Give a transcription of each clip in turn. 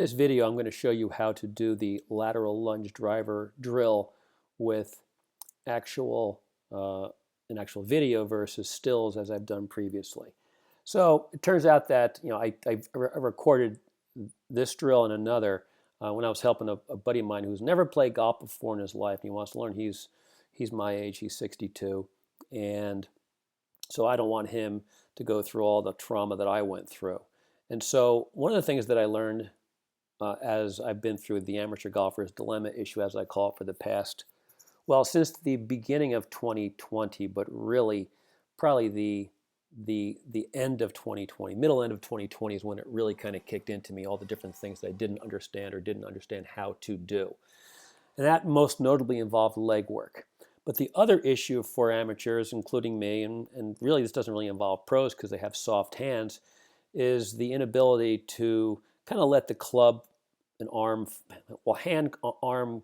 This video, I'm going to show you how to do the lateral lunge driver drill with actual an actual video versus stills as I've done previously. So it turns out that I recorded this drill and another when I was helping a buddy of mine who's never played golf before in his life, and he wants to learn. He's my age, he's 62, and so I don't want him to go through all the trauma that I went through. And so one of the things that I learned as I've been through the amateur golfer's dilemma issue, as I call it, for the past, well, since the beginning of 2020, but really probably the end of 2020, middle end of 2020 is when it really kind of kicked into me, all the different things that I didn't understand or didn't understand how to do. And that most notably involved leg work. But the other issue for amateurs, including me, and really this doesn't really involve pros because they have soft hands, is the inability to kind of let the club and arm, well, hand, arm,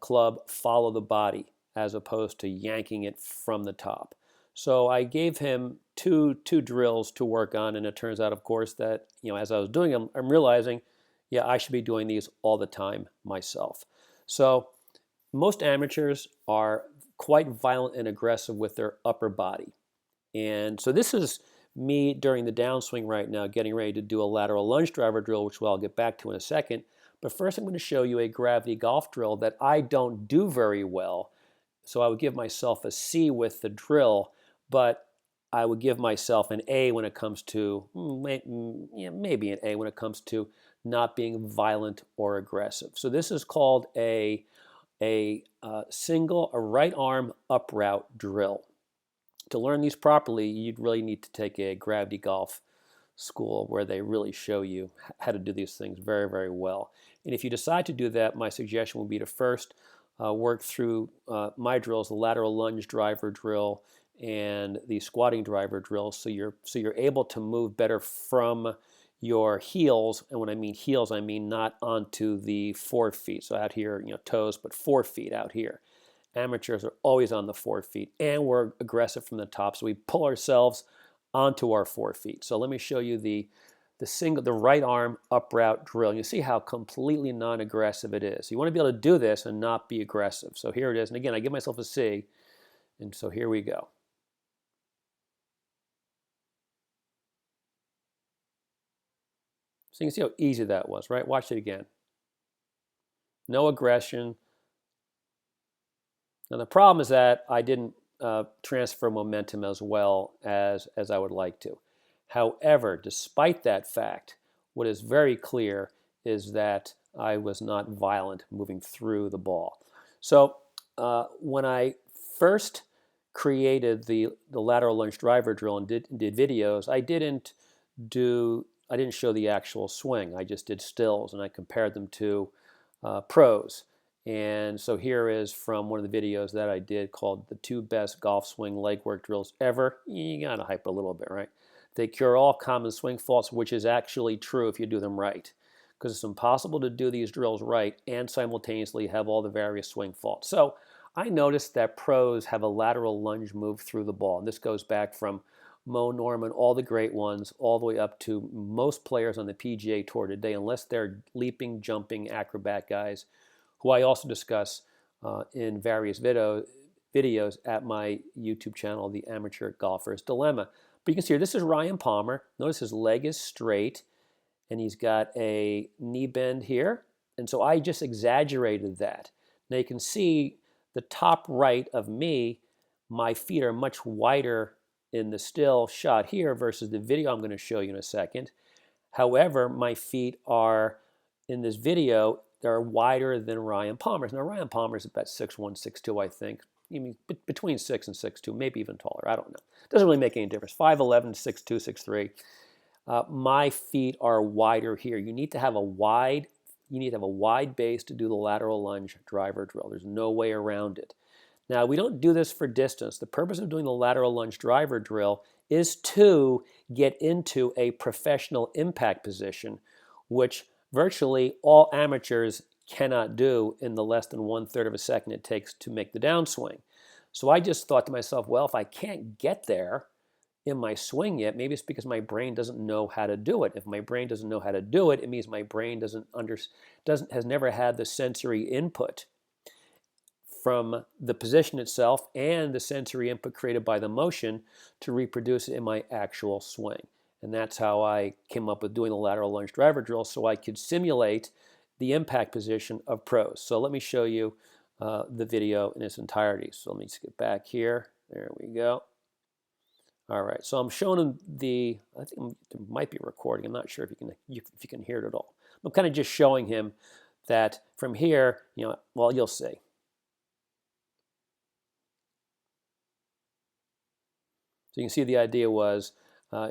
club follow the body as opposed to yanking it from the top. So I gave him two drills to work on, and it turns out, of course, that as I was doing them, I'm realizing, yeah, I should be doing these all the time myself. So most amateurs are quite violent and aggressive with their upper body. And so this is me during the downswing right now, getting ready to do a lateral lunge driver drill, which I'll get back to in a second. But first I'm going to show you a gravity golf drill that I don't do very well. So I would give myself a C with the drill, but I would give myself an A when it comes to, maybe an A when it comes to not being violent or aggressive. So this is called a right arm up route drill. To learn these properly, you'd really need to take a gravity golf school where they really show you how to do these things very, very well. And if you decide to do that, my suggestion would be to first work through my drills, the lateral lunge driver drill and the squatting driver drill, so you're able to move better from your heels. And when I mean heels, I mean not onto the 4 feet. So out here, toes, but 4 feet out here. Amateurs are always on the 4 feet, and we're aggressive from the top, so we pull ourselves onto our 4 feet. So let me show you the right arm up route drill. You see how completely non-aggressive it is. You want to be able to do this and not be aggressive. So here it is, and again, I give myself a C, and so here we go. So you can see how easy that was, right? Watch it again. No aggression. Now the problem is that I didn't transfer momentum as well as I would like to. However, despite that fact, what is very clear is that I was not violent moving through the ball. So when I first created the lateral lunge driver drill and did videos, I didn't show the actual swing. I just did stills, and I compared them to pros. And so here is from one of the videos that I did called The 2 Best Golf Swing Leg Work Drills Ever. You gotta hype it a little bit, right? They cure all common swing faults, which is actually true if you do them right. Because it's impossible to do these drills right and simultaneously have all the various swing faults. So I noticed that pros have a lateral lunge move through the ball. And this goes back from Mo Norman, all the great ones, all the way up to most players on the PGA Tour today, unless they're leaping, jumping, acrobat guys, who I also discuss in various videos at my YouTube channel, The Amateur Golfer's Dilemma. But you can see here, this is Ryan Palmer. Notice his leg is straight, and he's got a knee bend here. And so I just exaggerated that. Now you can see the top right of me, my feet are much wider in the still shot here versus the video I'm going to show you in a second. However, my feet are, in this video, they're wider than Ryan Palmer's. Now, Ryan Palmer's about 6'1", 6'2", I think. I mean, between 6 and 6'2", maybe even taller. I don't know. Doesn't really make any difference. 5'11", 6'2", 6'3". My feet are wider here. You need to have a wide base to do the lateral lunge driver drill. There's no way around it. Now, we don't do this for distance. The purpose of doing the lateral lunge driver drill is to get into a professional impact position, which virtually all amateurs cannot do in the less than 1/3 of a second it takes to make the downswing. So I just thought to myself, well, if I can't get there, in my swing yet. Maybe it's because my brain doesn't know how to do it. If my brain doesn't know how to do it, it means my brain has never had the sensory input from the position itself and the sensory input created by the motion to reproduce it in my actual swing. And that's how I came up with doing the lateral lunge driver drill, so I could simulate the impact position of pros. So let me show you the video in its entirety. So let me just get back here. There we go. All right, so I'm showing him I think there might be a recording. I'm not sure if you can hear it at all. I'm kind of just showing him that from here, well, you'll see. So you can see the idea was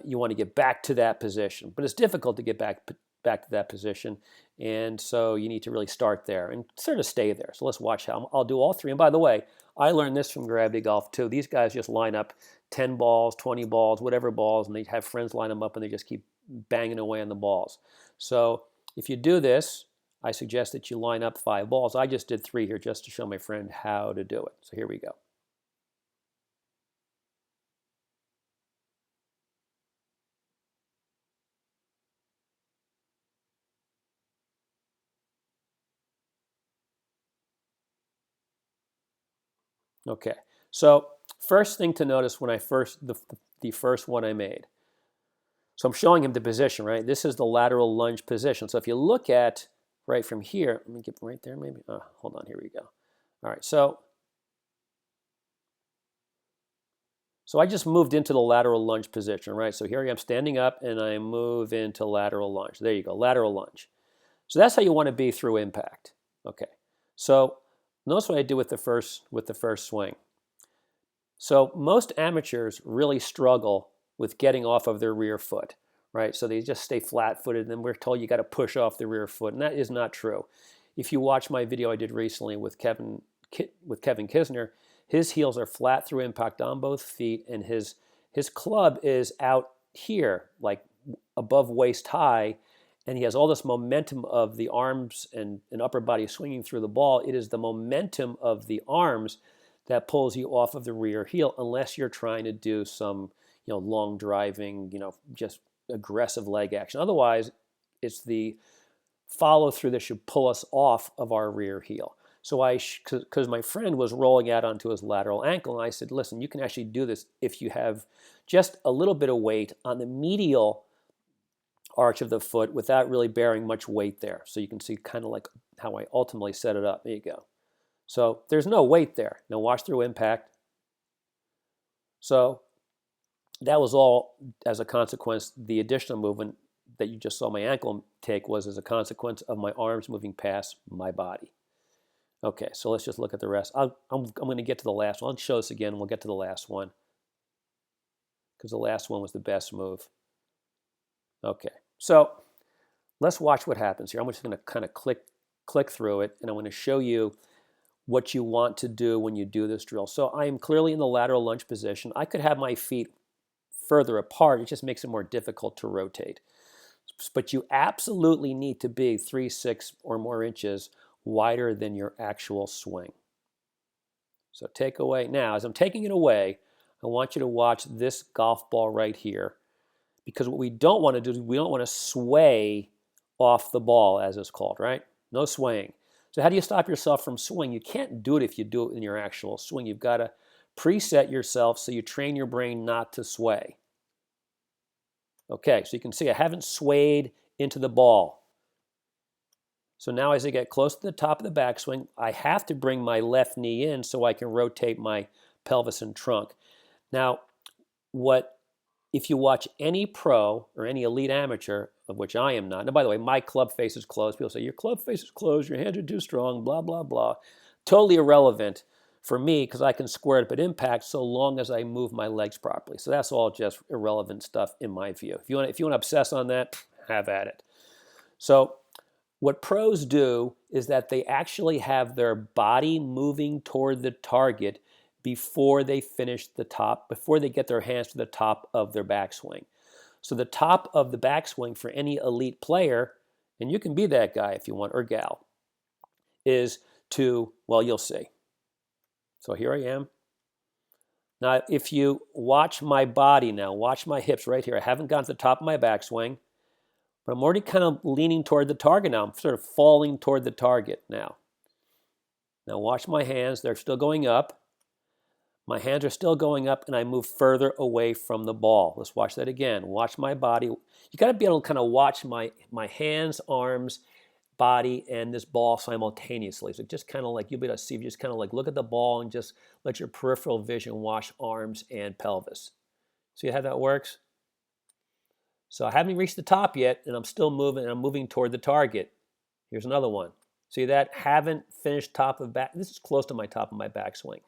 you want to get back to that position, but it's difficult to get back to that position, and so you need to really start there and sort of stay there. So let's watch how I'll do all three. And by the way, I learned this from Gravity Golf too. These guys just line up 10 balls, 20 balls, whatever balls, and they have friends line them up and they just keep banging away on the balls. So if you do this, I suggest that you line up 5 balls. I just did 3 here just to show my friend how to do it. So here we go. Okay, so first thing to notice when the first one I made. So I'm showing him the position, right? This is the lateral lunge position. So if you look at right from here, let me get right there maybe. Oh, hold on, here we go. All right, so I just moved into the lateral lunge position, right? So here I am standing up and I move into lateral lunge. There you go, lateral lunge. So that's how you want to be through impact. Okay, so notice what I do with the first swing. So most amateurs really struggle with getting off of their rear foot, right? So they just stay flat-footed, and then we're told you got to push off the rear foot, and that is not true. If you watch my video I did recently with Kevin Kisner, his heels are flat through impact on both feet, and his club is out here, like above waist high, and he has all this momentum of the arms and upper body swinging through the ball. It is the momentum of the arms that pulls you off of the rear heel, unless you're trying to do some, long driving, just aggressive leg action. Otherwise, it's the follow through that should pull us off of our rear heel. So because my friend was rolling out onto his lateral ankle, and I said, listen, you can actually do this if you have just a little bit of weight on the medial arch of the foot without really bearing much weight there. So you can see kind of like how I ultimately set it up. There you go. So there's no weight there. Now watch through impact. So that was all as a consequence. The additional movement that you just saw my ankle take was as a consequence of my arms moving past my body. Okay, so let's just look at the rest. I'm going to get to the last one. I'll show this again. We'll get to the last one because the last one was the best move. Okay, so let's watch what happens here. I'm just going to kind of click through it, and I'm going to show you what you want to do when you do this drill. So I am clearly in the lateral lunge position. I could have my feet further apart. It just makes it more difficult to rotate. But you absolutely need to be 3, 6 or more inches wider than your actual swing. So take away. Now, as I'm taking it away, I want you to watch this golf ball right here, because what we don't want to do is we don't want to sway off the ball, as it's called, right? No swaying. So how do you stop yourself from swinging? You can't do it if you do it in your actual swing. You've got to preset yourself so you train your brain not to sway. Okay, so you can see I haven't swayed into the ball. So now as I get close to the top of the backswing, I have to bring my left knee in so I can rotate my pelvis and trunk. Now, if you watch any pro or any elite amateur, of which I am not, and by the way, my club face is closed. People say, your club face is closed, your hands are too strong, blah, blah, blah. Totally irrelevant for me because I can square it up at impact so long as I move my legs properly. So that's all just irrelevant stuff in my view. If you want to obsess on that, have at it. So what pros do is that they actually have their body moving toward the target before they finish the top, before they get their hands to the top of their backswing. So the top of the backswing for any elite player, and you can be that guy if you want, or gal, is to, well, you'll see. So here I am. Now, if you watch my body now, watch my hips right here. I haven't gotten to the top of my backswing, but I'm already kind of leaning toward the target now. I'm sort of falling toward the target now. Now watch my hands. They're still going up. My hands are still going up, and I move further away from the ball. Let's watch that again. Watch my body. You got to be able to kind of watch my hands, arms, body, and this ball simultaneously. So just kind of like you'll be able to see, if you just kind of like look at the ball and just let your peripheral vision watch arms and pelvis. See how that works? So I haven't reached the top yet, and I'm still moving, and I'm moving toward the target. Here's another one. See that? Haven't finished top of back. This is close to my top of my backswing.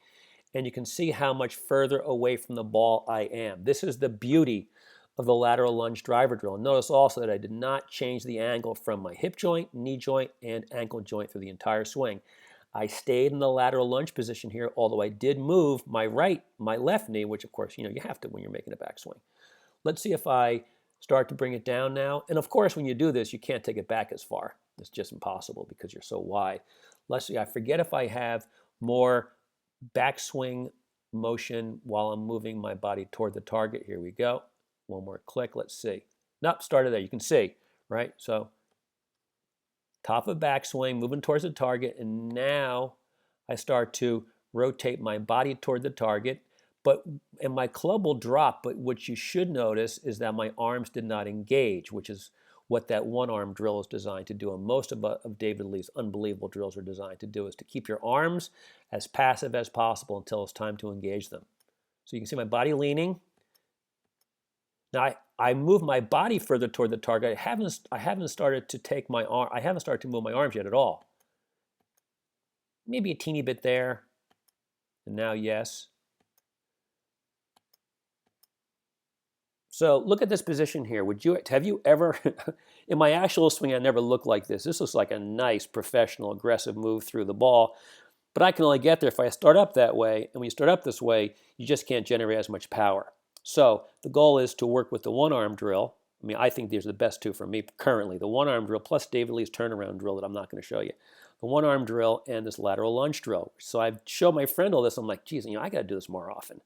And you can see how much further away from the ball I am. This is the beauty of the lateral lunge driver drill. And notice also that I did not change the angle from my hip joint, knee joint, and ankle joint through the entire swing. I stayed in the lateral lunge position here, although I did move my left knee, which of course, you have to when you're making a backswing. Let's see if I start to bring it down now. And of course, when you do this, you can't take it back as far. It's just impossible because you're so wide. Let's see, I forget if I have more backswing motion while I'm moving my body toward the target. Here we go. One more click. Let's see. Nope, started there. You can see, right? So top of backswing, moving towards the target, and now I start to rotate my body toward the target. And my club will drop, but what you should notice is that my arms did not engage, which is what that one-arm drill is designed to do. And most of David Lee's unbelievable drills are designed to do is to keep your arms as passive as possible until it's time to engage them. So you can see my body leaning. Now I move my body further toward the target. I haven't started to take my arm. I haven't started to move my arms yet at all. Maybe a teeny bit there. And now yes. So look at this position here. Have you ever, in my actual swing, I never looked like this. This looks like a nice, professional, aggressive move through the ball. But I can only get there if I start up that way. And when you start up this way, you just can't generate as much power. So the goal is to work with the one-arm drill. I mean, I think these are the best two for me currently. The one-arm drill plus David Lee's turnaround drill that I'm not going to show you. The one-arm drill and this lateral lunge drill. So I've shown my friend all this. I'm like, geez, I got to do this more often.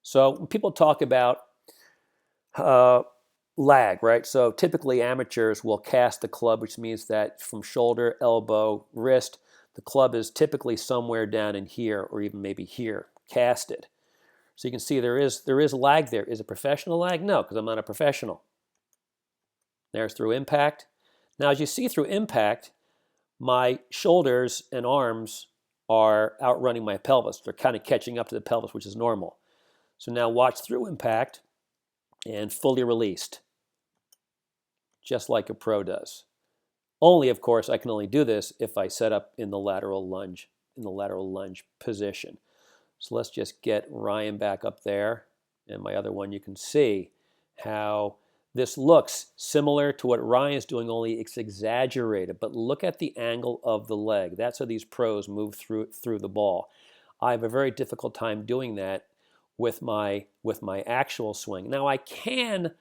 So when people talk about lag, right? So typically amateurs will cast the club, which means that from shoulder, elbow, wrist, the club is typically somewhere down in here or even maybe here, casted. So you can see there is lag there. Is it professional lag? No, because I'm not a professional. There's through impact. Now as you see through impact, my shoulders and arms are outrunning my pelvis. They're kind of catching up to the pelvis, which is normal. So now watch through impact and fully released, just like a pro does. Only, of course, I can only do this if I set up in the lateral lunge position. So let's just get Ryan back up there, and my other one. You can see how this looks similar to what Ryan's doing, only it's exaggerated. But look at the angle of the leg. That's how these pros move through the ball. I have a very difficult time doing that with my actual swing. Now I can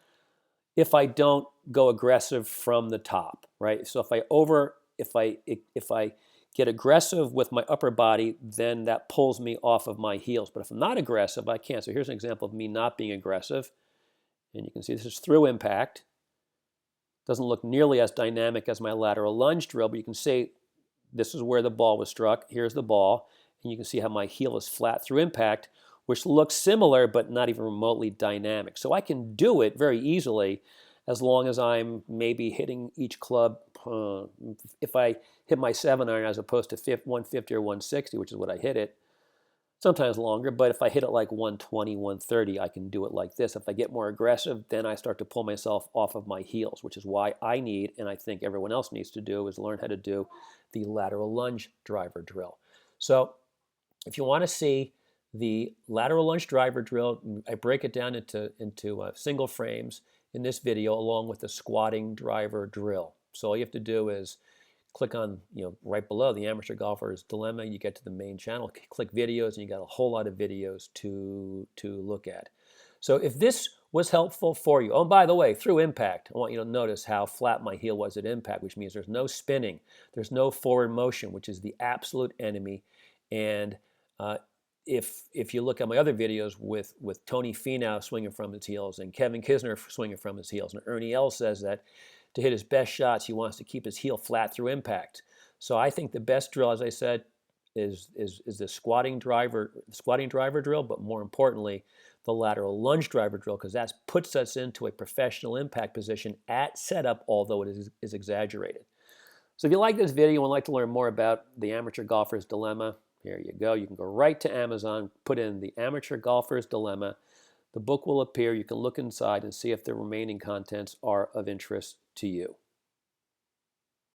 if I don't go aggressive from the top, right? So if I get aggressive with my upper body, then that pulls me off of my heels. But if I'm not aggressive, I can't. So here's an example of me not being aggressive. And you can see this is through impact. Doesn't look nearly as dynamic as my lateral lunge drill, but you can see this is where the ball was struck. Here's the ball. And you can see how my heel is flat through impact, which looks similar but not even remotely dynamic. So I can do it very easily as long as I'm maybe hitting each club. If I hit my 7-iron as opposed to 150 or 160, which is what I hit it, sometimes longer, but if I hit it like 120, 130, I can do it like this. If I get more aggressive, then I start to pull myself off of my heels, which is why I need, and I think everyone else needs to do, is learn how to do the lateral lunge driver drill. So if you want to see the lateral lunge driver drill, I break it down into single frames in this video along with the squatting driver drill. So all you have to do is click on, right below the Amateur Golfer's Dilemma. You get to the main channel, click videos, and you got a whole lot of videos to look at. So if this was helpful for you, oh, by the way, through impact, I want you to notice how flat my heel was at impact, which means there's no spinning, there's no forward motion, which is the absolute enemy. And if you look at my other videos with Tony Finau swinging from his heels and Kevin Kisner swinging from his heels, and Ernie Els says that to hit his best shots, he wants to keep his heel flat through impact. So I think the best drill, as I said, is the squatting driver drill, but more importantly, the lateral lunge driver drill, because that puts us into a professional impact position at setup, although it is exaggerated. So if you like this video and would like to learn more about the amateur golfer's dilemma, here you go. You can go right to Amazon, put in the amateur golfer's dilemma. The book will appear. You can look inside and see if the remaining contents are of interest to you.